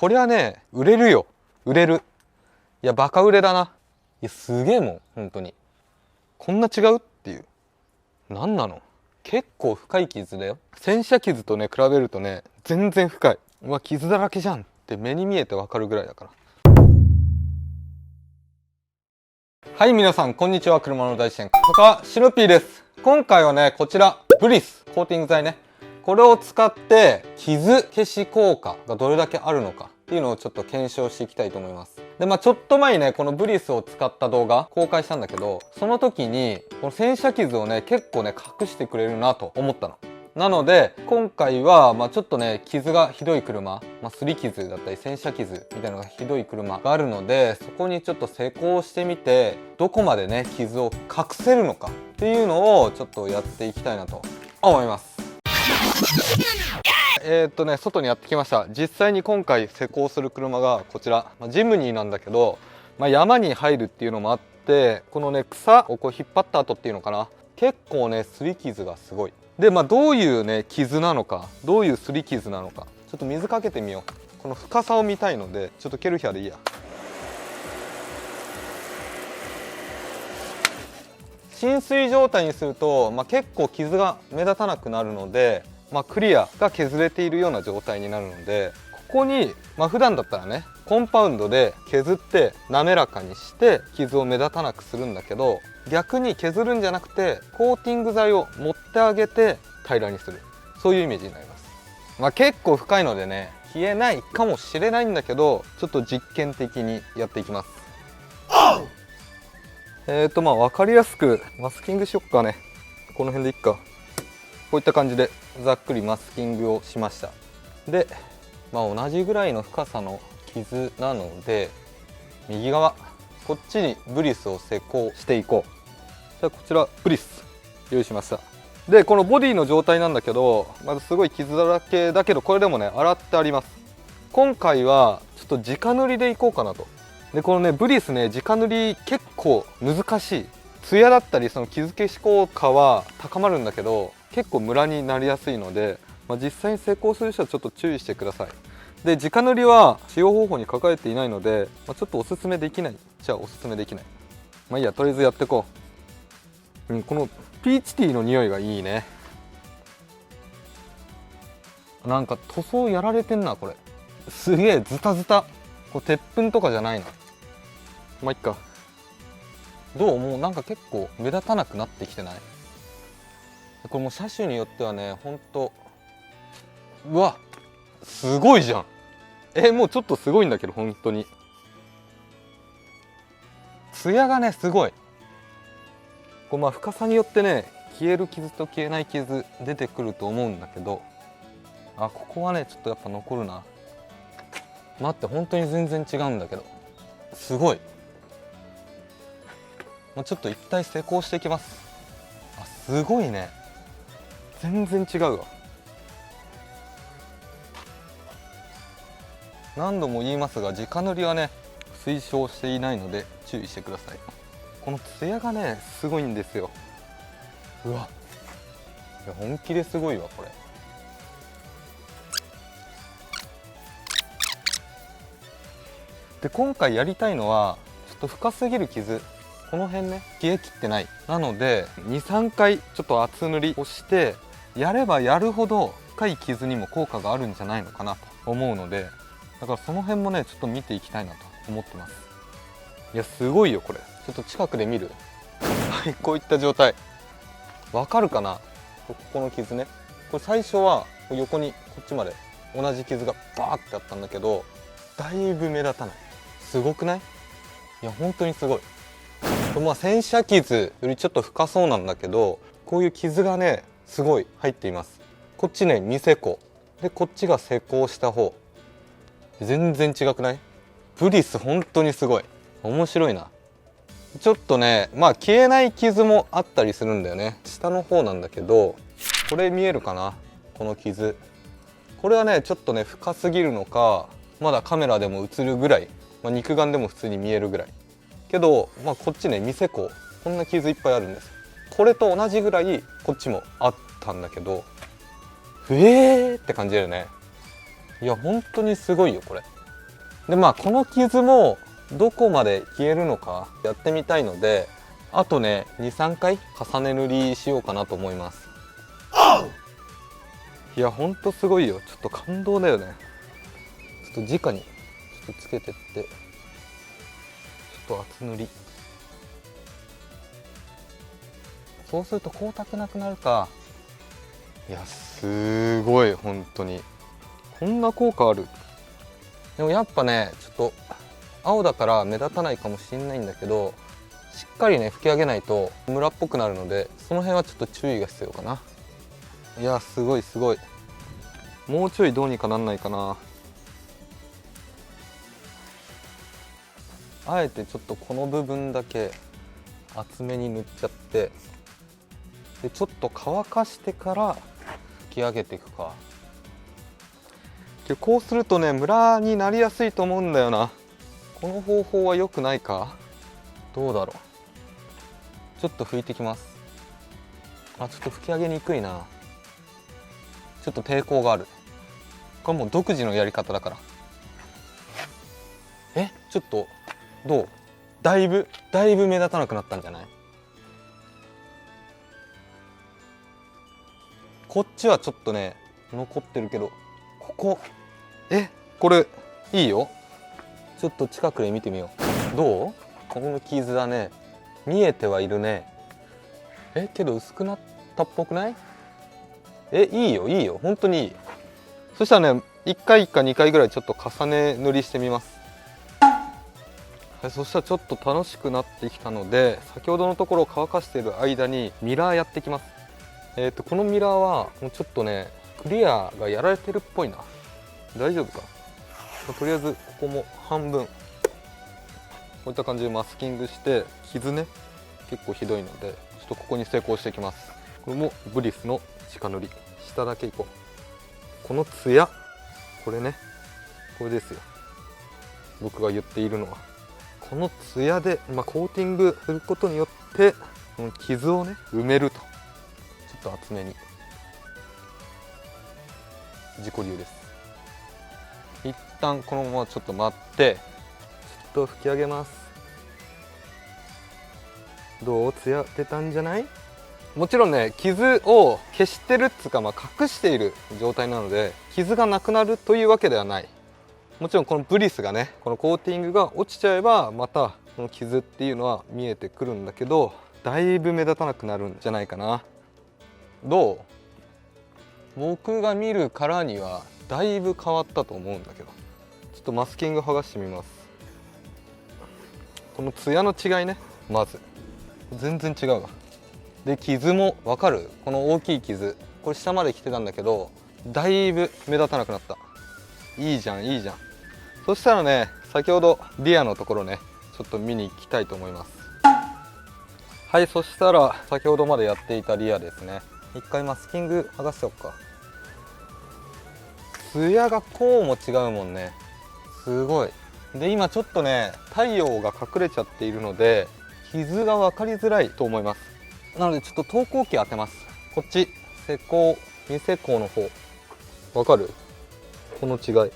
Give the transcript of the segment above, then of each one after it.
これはね売れるよ。売れる。いやバカ売れだな。いやすげえもん本当に。こんな違うっていう。なんなの。結構深い傷だよ。洗車傷とね比べるとね全然深い。うわ傷だらけじゃんって目に見えてわかるぐらいだから。はい皆さんこんにちは。車の大自然カカシノピーです。今回はねこちらブリスコーティング剤ね、これを使って傷消し効果がどれだけあるのかっていうのをちょっと検証していきたいと思います。でちょっと前にねこのブリスを使った動画公開したんだけど、その時にこの洗車傷をね結構ね隠してくれるなと思ったの。なので今回はちょっとね傷がひどい車、すり傷だったり洗車傷みたいなのがひどい車があるので、そこにちょっと施工してみてどこまでね傷を隠せるのかっていうのをちょっとやっていきたいなと思います。外にやってきました。実際に今回施工する車がこちら、ジムニーなんだけど、山に入るっていうのもあって、このね草をこう引っ張った後っていうのかな、結構ね擦り傷がすごい。でどういうね傷なのか、どういう擦り傷なのか、ちょっと水かけてみよう。この深さを見たいのでちょっとケルヒャーでいいや。浸水状態にすると、結構傷が目立たなくなるので、クリアが削れているような状態になるので、ここに、普段だったらねコンパウンドで削って滑らかにして傷を目立たなくするんだけど、逆に削るんじゃなくてコーティング剤を持ってあげて平らにする、そういうイメージになります。結構深いのでね消えないかもしれないんだけど、ちょっと実験的にやっていきます。分かりやすくマスキングしよっかね。この辺でいっか。こういった感じでざっくりマスキングをしました。で、同じぐらいの深さの傷なので、右側こっちにブリスを施工していこう。じゃあこちらブリス用意しました。でこのボディの状態なんだけど、まずすごい傷だらけだけど、これでもね洗ってあります。今回はちょっと直塗りでいこうかなと。でこのねブリスね直塗り結構難しい。ツヤだったりその傷消し効果は高まるんだけど、結構ムラになりやすいので、実際に施工する人はちょっと注意してください。で直塗りは使用方法に書かれていないので、ちょっとおすすめできない。じゃあおすすめできない。いいや、とりあえずやっていこう。このピーチティーの匂いがいいね。なんか塗装やられてんなこれ。すげえズタズタ。これ鉄粉とかじゃないな。いっか。どう？もうなんか結構目立たなくなってきてない？これもう車種によってはね、ほんとうわすごいじゃん。もうちょっとすごいんだけど、本当にツヤがねすごい。こう深さによってね消える傷と消えない傷出てくると思うんだけど、ここはねちょっとやっぱ残るな。待って、本当に全然違うんだけど、すごい。ちょっと一体施工していきます。すごいね、全然違うわ。何度も言いますが直塗りはね推奨していないので注意してください。このツヤがねすごいんですよ。うわ、いや本気ですごいわこれ。で今回やりたいのはちょっと深すぎる傷、この辺ね消えきってない。なので 2,3 回ちょっと厚塗りをしてやればやるほど深い傷にも効果があるんじゃないのかなと思うので、だからその辺もねちょっと見ていきたいなと思ってます。いやすごいよこれ。ちょっと近くで見る。はい、こういった状態わかるかな。ここの傷ね、これ最初は横にこっちまで同じ傷がバーってあったんだけど、だいぶ目立たない。すごくない？いや本当にすごい。洗車傷よりちょっと深そうなんだけど、こういう傷がねすごい入っています。こっちね未施工で、こっちが施工した方。全然違くない？ブリス本当にすごい面白いな。ちょっとね消えない傷もあったりするんだよね。下の方なんだけど、これ見えるかな、この傷。これはねちょっとね深すぎるのか、まだカメラでも映るぐらい、肉眼でも普通に見えるぐらいけど、こっちね未施工、こんな傷いっぱいあるんです。これと同じぐらいこっちもあったんだけど、って感じだよね。いや本当にすごいよこれ。でまあこの傷もどこまで消えるのかやってみたいので、あとね 2,3 回重ね塗りしようかなと思います。いやほんとすごいよ。ちょっと感動だよね。ちょっと直にちょっとつけてって、ちょっと厚塗り。そうすると光沢なくなるか。いやすごい本当にこんな効果ある。でもやっぱねちょっと青だから目立たないかもしれないんだけど、しっかりね拭き上げないとムラっぽくなるので、その辺はちょっと注意が必要かな。いやすごいすごい。もうちょいどうにかなんないかな。あえてちょっとこの部分だけ厚めに塗っちゃって、でちょっと乾かしてから拭き上げていくか。でこうするとねムラになりやすいと思うんだよな。この方法は良くないか。どうだろう。ちょっと拭いてきます。あ、ちょっと拭き上げにくいな。ちょっと抵抗がある。これもう独自のやり方だから。ちょっとどう？だいぶ目立たなくなったんじゃない？こっちはちょっとね残ってるけど、こここれいいよ。ちょっと近くで見てみよう。どう？この傷だね、見えてはいるね。けど薄くなったっぽくない？いいよいいよ、本当にいい。そしたらね1回か2回ぐらいちょっと重ね塗りしてみます。はい、そしたらちょっと楽しくなってきたので、先ほどのところを乾かしている間にミラーやってきます。このミラーはもうちょっとねクリアがやられてるっぽいな。大丈夫か。とりあえずここも半分こういった感じでマスキングして、傷ね結構ひどいのでちょっとここに成功していきます。これもブリスの直塗り、下だけいこう。このツヤ、これね、これですよ僕が言っているのは。このツヤで、コーティングすることによってこの傷をね埋めると。ちょっと厚めに、自己流です。一旦このままちょっと待って、ちょっと拭き上げます。どう？ツヤ出たんじゃない？もちろんね傷を消してるっつうか、隠している状態なので傷がなくなるというわけではない。もちろんこのブリスがね、このコーティングが落ちちゃえばまたこの傷っていうのは見えてくるんだけど、だいぶ目立たなくなるんじゃないかな。どう？僕が見るからにはだいぶ変わったと思うんだけど、ちょっとマスキング剥がしてみます。このツヤの違いね、まず全然違うわ。で傷もわかる？この大きい傷、これ下まで来てたんだけどだいぶ目立たなくなった。いいじゃんいいじゃん。そしたらね先ほどリアのところねちょっと見に行きたいと思います。はい、そしたら先ほどまでやっていたリアですね。一回マスキング剥がしておくか。ツヤがこうも違うもんね、すごい。で今ちょっとね太陽が隠れちゃっているので傷が分かりづらいと思います。なのでちょっと投光器当てます。こっち施工未施工の方、分かる？この違い。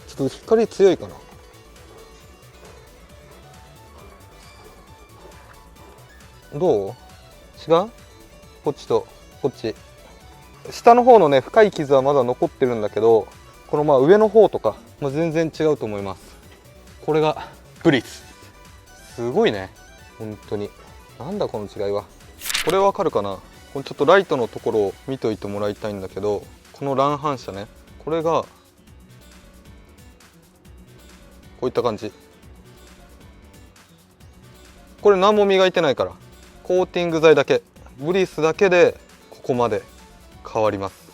ちょっと光強いかな。どう？違う？こっちとこっち。下の方のね深い傷はまだ残ってるんだけど、この上の方とかも全然違うと思います。これがブリス。すごいね本当に。なんだこの違いは。これわかるかな。これちょっとライトのところを見といてもらいたいんだけど、この乱反射ね、これがこういった感じ。これ何も磨いてないから、コーティング剤だけ、ブリスだけでここまで変わります。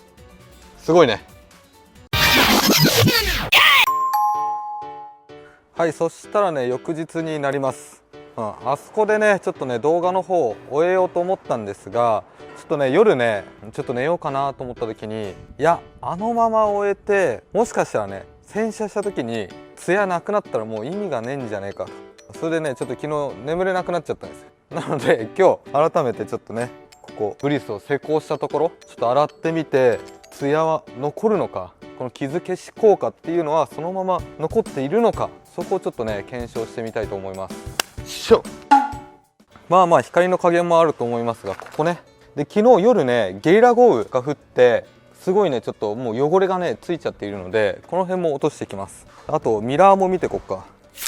すごいね。はい、そしたらね翌日になります。あそこでねちょっとね動画の方を終えようと思ったんですが、ちょっとね夜ねちょっと寝ようかなと思った時に、いやあのまま終えてもしかしたらね洗車した時にツヤなくなったらもう意味がねえんじゃねえかと。それでねちょっと昨日眠れなくなっちゃったんですよ。なので今日改めてちょっとねここブリスを施工したところちょっと洗ってみて、ツヤは残るのか、この傷消し効果っていうのはそのまま残っているのか、そこをちょっとね検証してみたいと思います。しょ。まあまあ光の加減もあると思いますが、ここね、で昨日夜ねゲリラ豪雨が降って、すごいねちょっともう汚れがねついちゃっているので、この辺も落としていきます。あとミラーも見てこっか。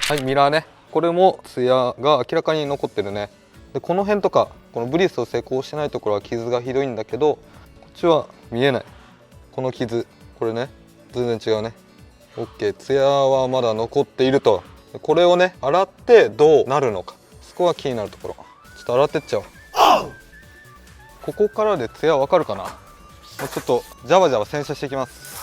はい、ミラーね、これもツヤが明らかに残ってるね。でこの辺とか、このブリスを施工してないところは傷がひどいんだけど、こっちは見えない。この傷、これね全然違うね。 OK、 ツヤはまだ残っていると。これをね洗ってどうなるのか、そこが気になるところ。ちょっと洗ってっちゃおう。ここからでツヤわかるかな。もうちょっとジャバジャバ洗車していきます。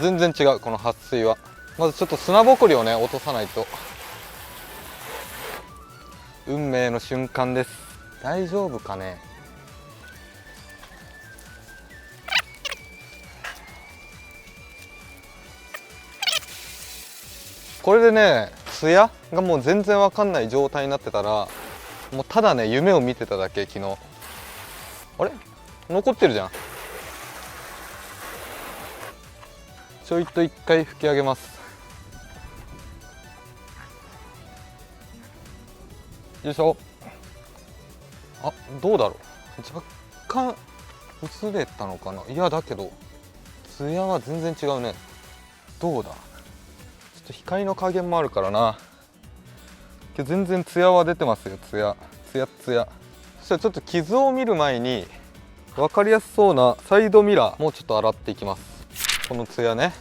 全然違う、この撥水は。まずちょっと砂ぼこりをね落とさないと。運命の瞬間です。大丈夫かね。これでねツヤがもう全然わかんない状態になってたら、もうただね夢を見てただけ。昨日あれ残ってるじゃん。ちょいと一回拭き上げます。よいしょ。あ、どうだろう、若干薄れたのかな。いやだけどツヤは全然違うね。どうだ、ちょっと光の加減もあるからな。全然ツヤは出てますよ。ツヤツヤツヤ。そしたらちょっと傷を見る前に分かりやすそうなサイドミラーもちょっと洗っていきます。このツヤね、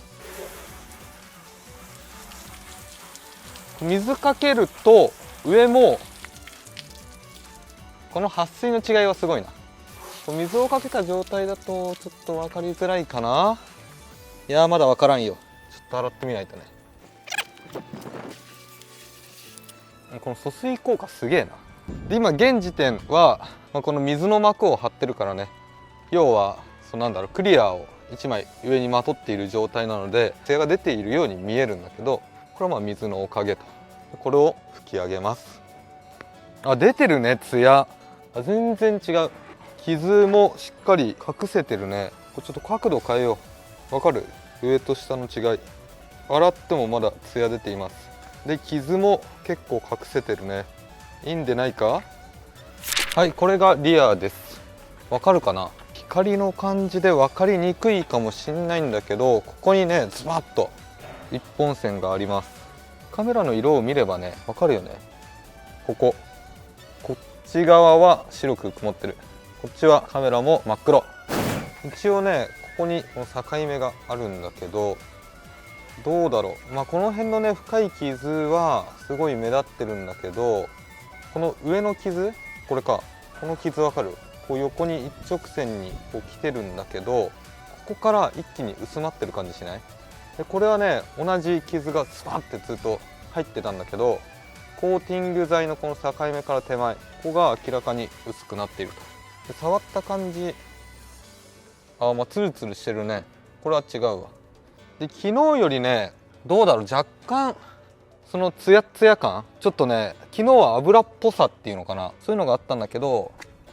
水かけると上もこの撥水の違いはすごいな。水をかけた状態だとちょっと分かりづらいかな。いやまだ分からんよ。ちょっと洗ってみないとね。この疎水効果すげえな。で今現時点は、この水の膜を張ってるからね、要はなんだろう、クリアを1枚上にまとっている状態なので艶が出ているように見えるんだけど、これはまあ水のおかげと。これを拭き上げます。あ、出てるね艶。あ、全然違う。傷もしっかり隠せてるね。これちょっと角度変えよう。わかる？上と下の違い。洗ってもまだ艶出ています。で傷も結構隠せてるね。いいんでないか。はい、これがリアです。わかるかな。光の感じで分かりにくいかもしんないんだけど、ここにねズバッと一本線があります。カメラの色を見ればね分かるよね。こっち側は白く曇ってる。こっちはカメラも真っ黒。一応ねここにこの境目があるんだけど、どうだろう。まあこの辺のね深い傷はすごい目立ってるんだけど、この上の傷、これか、この傷わかる？こう横に一直線にこう来てるんだけど、ここから一気に薄まってる感じしない？でこれはね同じ傷がスパンってずっと入ってたんだけど、コーティング剤のこの境目から手前、ここが明らかに薄くなっていると。で触った感じ、まあツルツルしてるね。これは違うわ。で昨日よりねどうだろう、若干そのツヤツヤ感、ちょっとね昨日は油っぽさっていうのかな、そういうのがあったんだけど、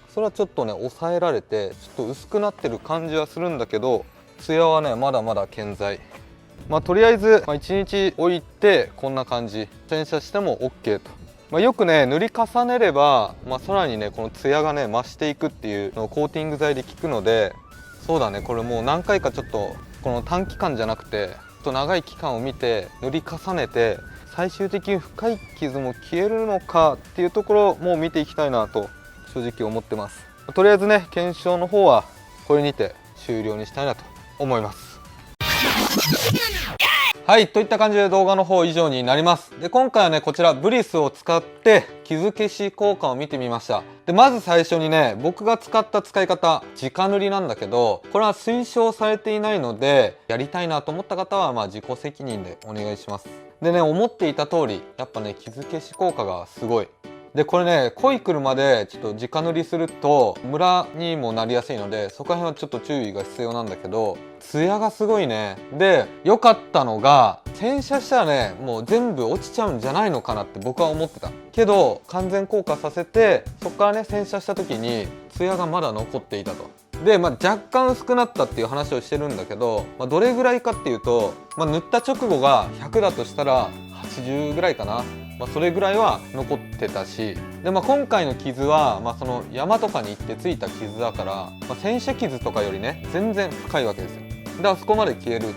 それはちょっとね抑えられてちょっと薄くなってる感じはするんだけど、ツヤはねまだまだ健在。まあとりあえず、1日置いてこんな感じ、洗車しても OK と。よくね塗り重ねれば、さらにねこのツヤがね増していくっていうのをコーティング剤で聞くので、そうだね、これもう何回かちょっとこの短期間じゃなくてちょっと長い期間を見て塗り重ねて、最終的に深い傷も消えるのかっていうところも見ていきたいなと正直思ってます。とりあえずね検証の方はこれにて終了にしたいなと思います。はい、といった感じで動画の方以上になります。で今回はねこちらブリスを使って傷消し効果を見てみました。でまず最初にね僕が使った使い方、直塗りなんだけど、これは推奨されていないので、やりたいなと思った方は自己責任でお願いします。でね思っていた通りやっぱね傷消し効果がすごい。でこれね濃い車でちょっと直塗りするとムラにもなりやすいので、そこら辺はちょっと注意が必要なんだけど、ツヤがすごいね。で良かったのが洗車したらねもう全部落ちちゃうんじゃないのかなって僕は思ってたけど、完全硬化させてそこからね洗車した時にツヤがまだ残っていたと。で、若干薄くなったっていう話をしてるんだけど、どれぐらいかっていうと、塗った直後が100だとしたら80ぐらいかな。それぐらいは残ってたし、で、今回の傷は、その山とかに行ってついた傷だから、洗車傷とかよりね全然深いわけですよ。で、あそこまで消える。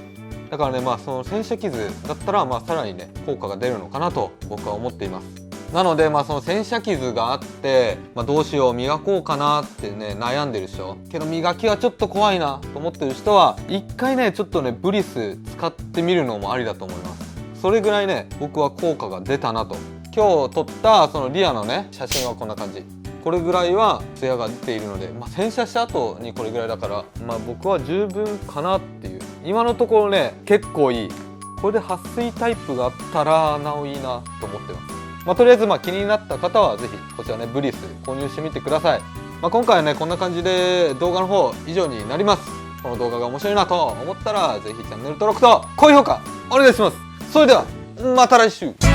だからね、その洗車傷だったらさらにね効果が出るのかなと僕は思っています。なのでその洗車傷があって、どうしよう磨こうかなってね悩んでる人けど、磨きはちょっと怖いなと思ってる人は一回ねちょっとねブリス使ってみるのもありだと思います。それぐらいね僕は効果が出たなと。今日撮ったそのリアのね写真はこんな感じ。これぐらいはツヤが出ているので、洗車した後にこれぐらいだから、僕は十分かなっていう。今のところね結構いい。これで撥水タイプがあったらなおいいなと思ってます。とりあえず気になった方はぜひこちらねブリス購入してみてください。今回はねこんな感じで動画の方以上になります。この動画が面白いなと思ったらぜひチャンネル登録と高評価お願いします。それではまた来週。